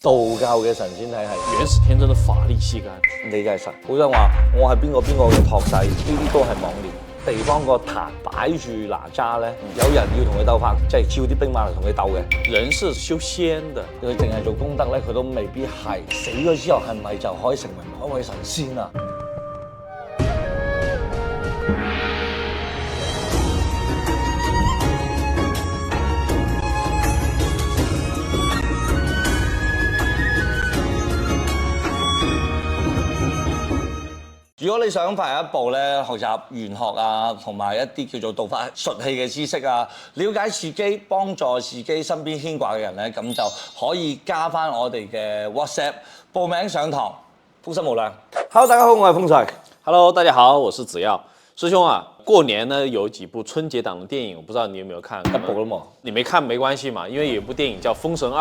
道教嘅神仙體系，元始天尊的法力氣概，你就係神。好多人話我係邊個嘅託世，呢啲都係妄念。地方個壇擺住哪吒咧，有人要同佢鬥法，即係召啲兵馬嚟同佢鬥嘅。人是修仙的，佢淨係做功德咧，佢都未必係。死咗之後係咪就可以成為某一位神仙啊？如果你想快一步咧，學習玄學啊，同埋一啲叫做道法術器嘅知識啊，了解自己，幫助自己身邊牽掛嘅人咧，咁就可以加翻我哋嘅 WhatsApp 報名上堂，福生無量。Hello， 大家好，我係風財。Hello， 大家好，我是子耀。師兄啊，過年呢有幾部春節檔的電影，我不知道你有沒有看？一部都冇。你沒看沒關係嘛，因為有一部電影叫《封神2》。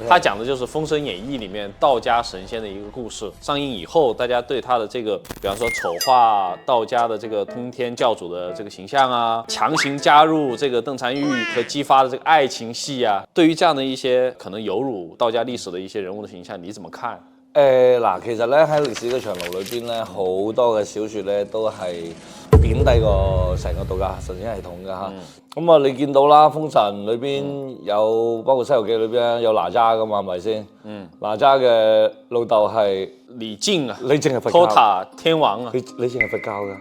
它講的就是《封神演義》裏面道家神仙的一個故事。上映以後，大家對他的這個，比方說醜化道家的這個通天教主的這個形象啊，強行加入這個鄧嬋玉和激發的這個愛情戲啊，對於這樣的一些可能有辱道家歷史的一些人物的形象，你怎麼看？嗱，其實咧喺歷史嘅長路裏邊咧，好多嘅小説咧都係貶低過成個道教神仙系統㗎嚇。咁啊，你見到啦，《封神》裏邊有包括《西遊記》裏邊有哪吒㗎嘛，係咪先？哪吒嘅老豆係李靖啊，李靖係佛教。托塔天王啊，李靖係佛教㗎。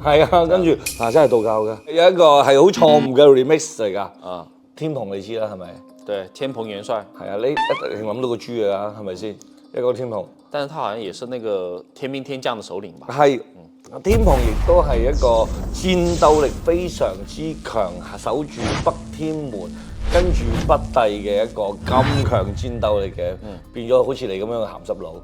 係啊，跟住哪吒係道教㗎。有一個係好錯誤嘅 remix 嚟㗎。天蓬你知啦，係咪？對，天蓬元帥。係啊，你一定諗到個豬㗎，係咪先？一個天蓬，但是他好像也是那個天兵天將的首領吧？係，天蓬亦都係一個戰鬥力非常之強，守住北天門，跟住北帝嘅一個咁強戰鬥力嘅，變咗好似你咁樣嘅鹹濕佬，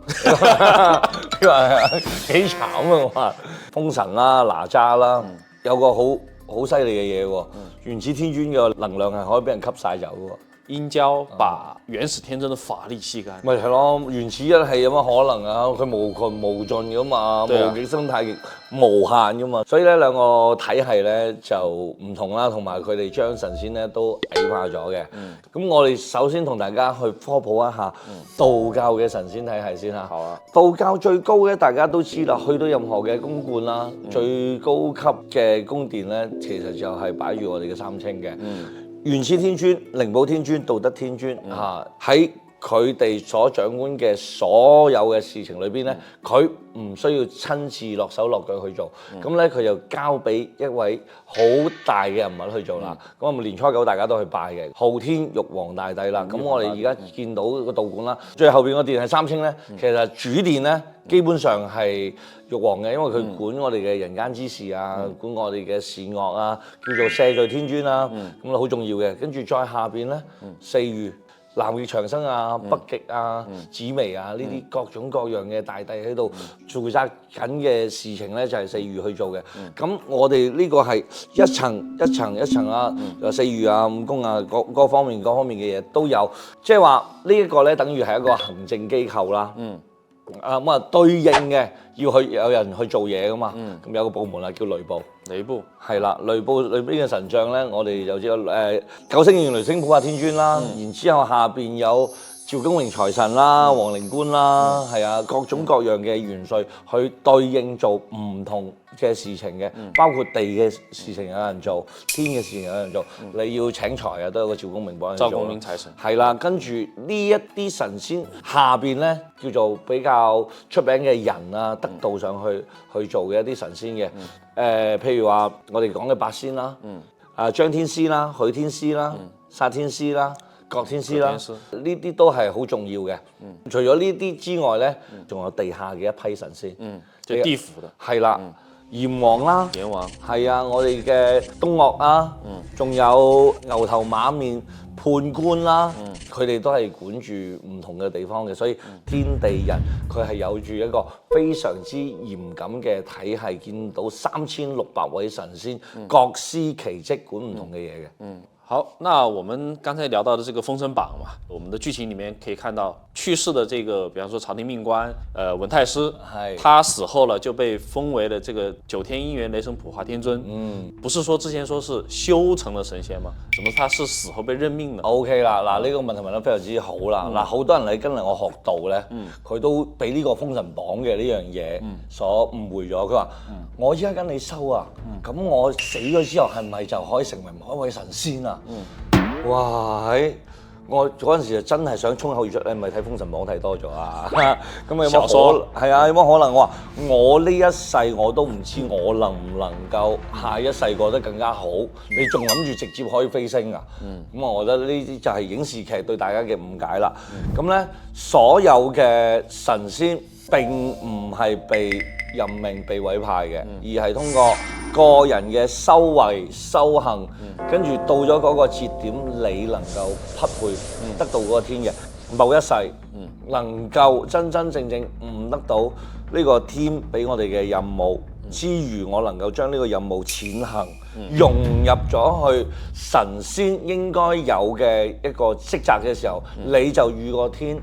你話幾慘啊！我話封神啦、哪吒啦，有個好犀利嘅嘢喎，元始天尊嘅能量係可以俾人吸晒走嘅喎。殷郊把元始天尊的法力氣概，咪係咯，原始一係有乜可能啊？佢無窮無盡噶嘛，無極生態極無限噶嘛，所以咧兩個體系咧就唔同啦，同埋佢哋將神仙咧都矮化咗嘅。咁我哋首先同大家去科普一下道教嘅神仙體系先嚇。好啊。道教最高咧，大家都知啦，去到任何嘅宮觀啦，最高級嘅宮殿咧，其實就係擺住我哋嘅三清嘅。元始天尊、靈寶天尊、道德天尊嚇，喺佢哋所掌管嘅所有嘅事情裏邊咧，佢唔需要親自落手落腳去做，咁咧佢就交俾一位好大嘅人物去做啦。咁啊年初九大家都去拜嘅，昊天玉皇大帝啦。咁我哋而家見到個道館啦，最後邊個殿係三清咧，其實主殿咧基本上係玉皇嘅，因為佢管我哋嘅人間之事啊，管我哋嘅善惡啊，叫做赦罪天尊啦，咁啊好重要嘅。跟住再下邊咧，四御。南極長生啊、北極啊、紫微啊呢啲各種各樣嘅大帝喺度負責緊嘅事情咧，就係四御去做嘅。咁我哋呢個係一層一層一層啊，四御啊、五宮啊，各方面嘅嘢都有。即係話呢一個咧，等於係一個行政機構啦。咁啊對應嘅要去有人去做嘢噶嘛。咁有個部門啦，叫雷部。雷部係啦，雷部裏邊嘅神將咧，我哋就知道九星玄雷星普化天尊啦，然之後下邊有趙公榮財神啦、王靈官啦，係啊，各種各樣嘅元帥去對應做唔同嘅事情嘅，包括地嘅事情有人做，天嘅事情有人做，你要請財啊，都有個趙公明幫人做。趙公明財神係啦，跟住呢一啲神仙下邊咧叫做比較出名嘅人啊，得道上去做嘅一啲神仙嘅，譬如話我哋講嘅八仙啦，張天師啦、許天師啦、殺天師啦。各天師啦，呢啲都係好重要嘅。除咗呢啲之外咧，仲有地下嘅一批神仙。即係地府嘅。係啦，閻王啦。閻王。係啊，我哋嘅東嶽啊，仲有牛頭馬面判官啦，佢哋都係管住唔同嘅地方嘅，所以天地人佢係有住一個非常之嚴謹嘅體系，見到3600位神仙各司其職，管唔同嘅嘢嘅。好，那我们刚才聊到的这个《封神榜》嘛，我们的剧情里面可以看到去世的这个，比方说朝廷命官，文太师，他死后了就被封為了這個九天應元雷神普化天尊。不是說之前說是修成了神仙嗎？怎麼他是死後被任命呢 ？OK 啦，嗱呢個問題問得非常之好啦。嗱，好多人嚟跟嚟我學道咧，佢都俾呢個《封神榜》嘅呢樣嘢所誤會咗。佢話：我依家跟你修啊，咁我死咗之後係咪就可以成為某一位神仙啊？哇！我嗰陣時就真係想衝口而出，你咪睇《封神榜》睇多咗啊？咁有乜可？係啊，有乜可能？我話我呢一世我都唔知我能唔能夠下一世過得更加好，你仲諗住直接可以飛升啊？咁我覺得呢啲就係影視劇對大家嘅誤解啦。咁咧，所有嘅神仙並唔係被任命被委派嘅，而係通過個人嘅修為修行，跟住到咗嗰個節點，你能夠匹配得到嗰個天嘅某一世，能夠真真正正悟得到呢個天俾我哋嘅任務之餘，我能夠將呢個任務踐行，融入咗去神仙應該有嘅一個職責嘅時候，你就與個天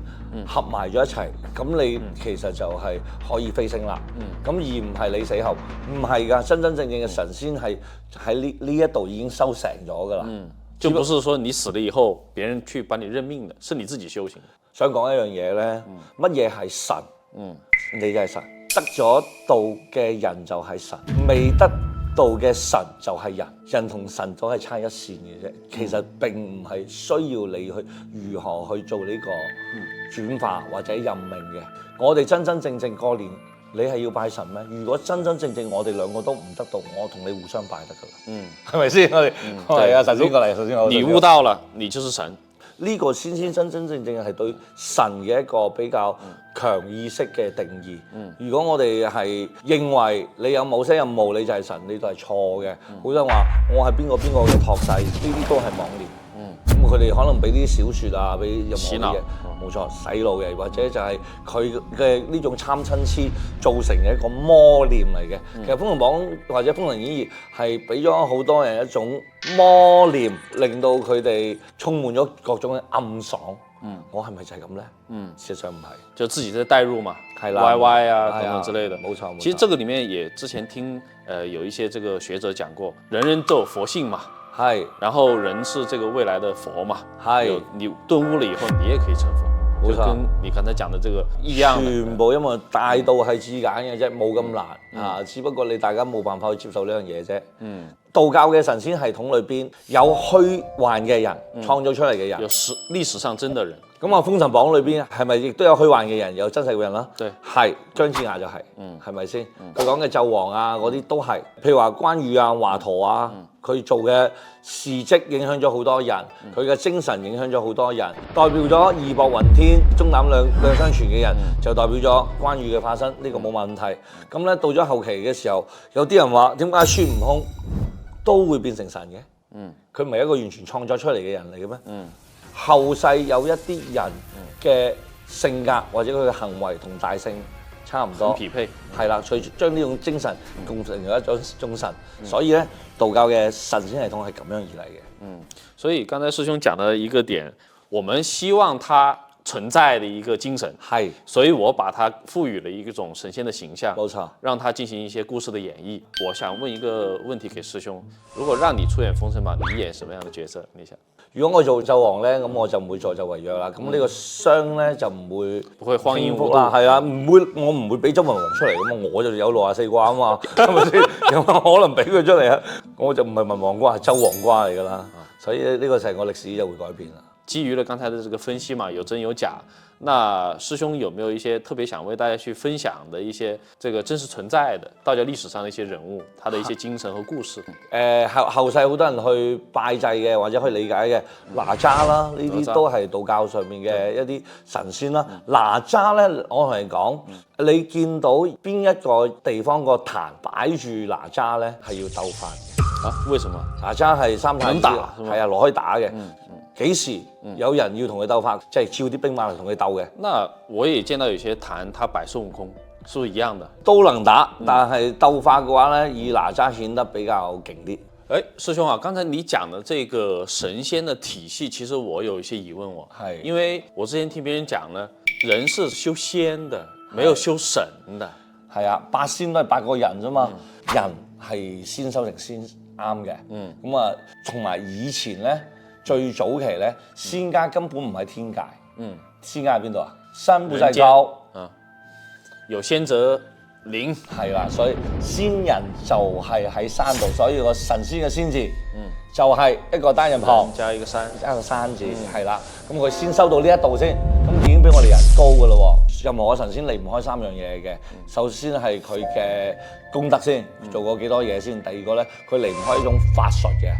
合埋咗一齊，咁你其實就係可以飛升啦。咁而唔係你死後，唔係㗎，真真正正嘅神仙係喺呢一度已經修成咗㗎啦。就不是說你死了以後，別人去把你任命的，是你自己修行。想講一樣嘢咧，乜嘢係神？你就係神。得咗道嘅人就係神，未得道嘅神就係人。人同神都係差一線嘅啫，其實並唔係需要你去如何去做呢個轉化或者任命嘅。我哋真真正正過年，你係要拜神咩？如果真真正正我哋兩個都唔得到，我同你互相拜得㗎啦。係咪先？我哋係啊，首先過嚟，首先我你悟到了，你就是神。呢個先真真正正係對神嘅一個比較強意識嘅定義。如果我哋係認為你有某些任務你就係神，你都係錯嘅。好多人話我係邊個嘅託世，呢啲都係妄念。咁佢哋可能俾啲小説啊，俾任何嘢，冇錯，洗腦嘅，或者就係佢嘅呢種參親痴造成嘅一個魔念嚟嘅。其實《封神榜》或者《封神演義》係俾咗好多人一種魔念，令到佢哋充滿咗各種嘅暗爽。我係咪就係咁咧？事實上唔係，就自己在代入嘛，係啦 ，YY 啊等等之類的。冇錯。其實這個裡面也之前聽有一些這個學者講過，人人都有佛性嘛。係，然後人是這個未來的佛嘛，係，你頓悟了以後，你也可以成佛，冇錯，跟你剛才講的這個一樣。全部因為大道係自揀嘅啫，冇咁難只不過你大家冇辦法去接受呢樣嘢啫。道教嘅神仙系統裏邊有虛幻嘅人，創造出嚟嘅人，有歷史上真的人。咁啊，《封神榜》裏邊係咪亦都有虛幻嘅人，有真實嘅人啦？對，係張之雅就係，係咪先？佢講嘅紂王啊，嗰啲都係，譬如話關羽啊、華佗啊，佢做嘅事蹟影響咗好多人，佢嘅精神影響咗好多人，代表咗義薄雲天、中膽兩相傳嘅人，就代表咗關羽嘅化身，呢個冇問題。咁咧到咗後期嘅時候，有啲人話點解孫悟空都會變成神嘅？佢唔係一個完全創作出嚟嘅人嚟嘅咩？後世有一啲人嘅性格或者佢嘅行為同大聖差唔多，匹配係啦，所以將呢種精神共成咗一種神，所以咧道教嘅神仙系統係咁樣而嚟嘅。所以剛才師兄講的一個點，我們希望它存在的一個精神，係，所以我把它賦予了一種神仙的形象，冇錯，讓它進行一些故事的演繹。我想問一個問題給師兄，如果讓你出演《封神榜》，你演什麼樣的角色？你想？如果我做紂王咧，咁我就唔會助紂為虐啦。咁呢個商咧就唔會荒淫無度啦，係啊，我唔會俾周文王出嚟咁啊，我就有64卦啊嘛，係咪先？有冇可能俾佢出嚟啊？我就唔係文王卦，係周王卦嚟㗎啦。所以呢個成個歷史就會改變啦。基於了剛才的這個分析嘛，有真有假。那師兄有沒有一些特別想為大家去分享的一些這個真實存在的道教歷史上的一些人物，他的一些精神和故事？後世好多人去拜祭嘅或者去理解嘅哪吒啦，呢啲都係道教上面嘅一啲神仙啦。哪吒咧，我同你講，你見到邊一個地方個壇擺住哪吒咧，係要鬥法嘅。啊？為什麼？哪吒係三太子，係啊，攞去打嘅。幾時有人要同佢鬥法，即係召啲兵馬嚟同佢鬥嘅？那我也見到有些壇，他擺孫悟空，是不是一樣的？都能打，但係鬥法嘅話咧，以哪吒顯得比較勁啲。哎，师兄啊，刚才你讲的这个神仙的体系，其實我有一些疑問喎。係，因為我之前聽別人講呢，人是修仙的，沒有修神的。係啊，八仙都係8個人啫嘛，人係先修成仙啱嘅。咁啊，同埋以前咧，最早期咧，仙家根本唔喺天界。仙家喺邊度啊？山不在高。有仙則靈。係啦，所以仙人就係喺山度，所以個神仙嘅仙字，就係一個單人旁加一個山，加個山字，係啦。咁佢先收到呢一度先，咁已經比我哋人高噶啦喎。任何嘅神仙離唔開3樣嘢嘅，首先係佢嘅功德先，做過幾多嘢先。第二個咧，佢離唔開一種法術嘅。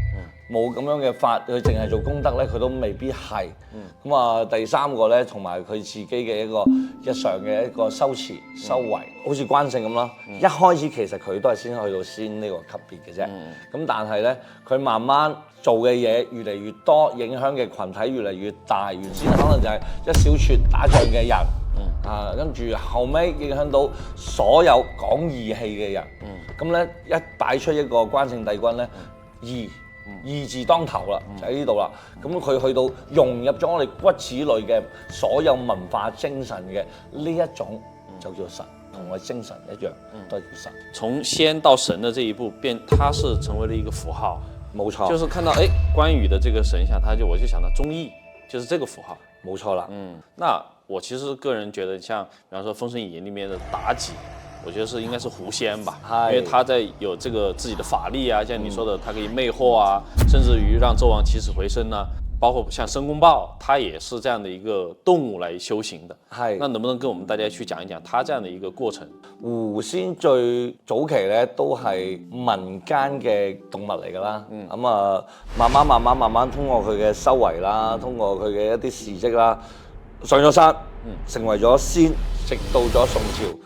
冇咁樣嘅法，佢淨係做功德咧，佢都未必係。咁啊，第3個咧，同埋佢自己嘅一個日常嘅一個修持修為，好似關聖咁啦。一開始其實佢都係先去到仙呢個級別嘅啫。咁但係咧，佢慢慢做嘅嘢越嚟越多，影響嘅群體越嚟越大。原先可能就係一小撮打仗嘅人，跟住後尾影響到所有講義氣嘅人。咁咧一擺出一個關聖帝君咧，義字當頭啦，就喺呢度啦。咁佢去到融入咗我哋骨子裏嘅所有文化精神嘅呢一種，就叫神，同我哋精神一樣，都係叫神。從仙到神的這一步，它是成為了一個符號。冇錯，就是看到關羽的這個神像，我就想到忠義，就是這個符號。冇錯啦。那我其實個人覺得，像比方說《封神演義》裡面的妲己。我覺得是應該是狐仙吧，因為他在有這個自己的法力啊，像你說的，他可以魅惑啊，甚至於讓紂王起死回生啊，包括像申公豹，他也是這樣的一個動物來修行的。那能不能跟我們大家去講一講他這樣的一個過程？狐仙最早期咧都係民間嘅動物嚟㗎啦，咁啊慢慢通過佢嘅修為啦，通過佢嘅一啲事蹟啦，上咗山，成為咗仙，直到咗宋朝。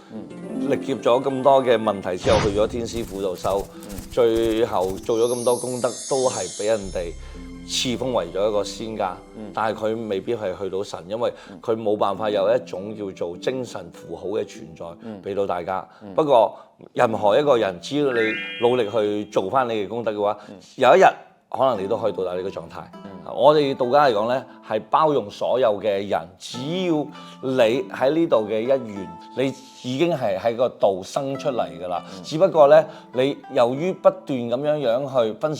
歷劫咗咁多嘅問題之後，去咗天師府度修，最後做咗咁多功德，都係俾人哋賜封為咗一個仙家。但係佢未必係去到神，因為佢冇辦法有一種叫做精神符號嘅存在俾到大家。不過任何一個人，只要你努力去做翻你嘅功德嘅話，有一日可能你都可以到達呢個狀態。我哋道家嚟講咧，係包容所有嘅人，只要你喺呢度嘅一員，你已經係喺個道生出嚟㗎啦。只不過咧，你由於不斷咁樣去分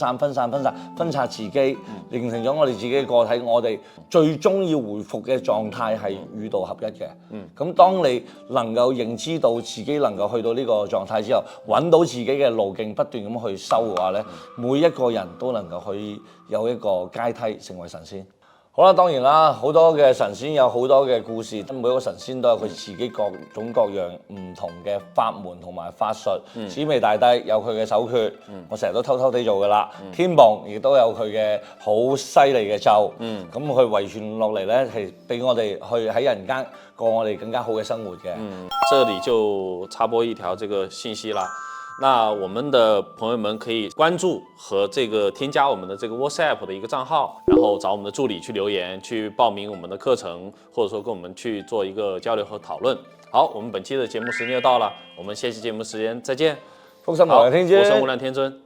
拆自己，形成咗我哋自己嘅個體。我哋最終要回復嘅狀態係與道合一嘅。咁當你能夠認知到自己能夠去到呢個狀態之後，揾到自己嘅路徑，不斷咁去修嘅話咧，每一個人都能夠可以有一個階梯成為神仙。好啦，當然啦，好多嘅神仙有好多嘅故事，每一個神仙都有佢自己各種各樣唔同嘅法門同埋法術。紫微大帝有佢嘅手訣，我成日都偷偷地做噶啦。天蓬亦都有佢嘅好犀利嘅咒，咁佢遺傳落嚟咧，係俾我哋去喺人間過我哋更加好嘅生活嘅。這裡就插播一條這個信息啦。那我們的朋友們可以關注和這個添加我們的這個 WhatsApp 的一個賬號，然後找我們的助理去留言，去報名我們的課程，或者說跟我們去做一個交流和討論。好，我們本期的節目時間又到了，我們下期節目時間再見。福生無量天尊，福生無量天尊。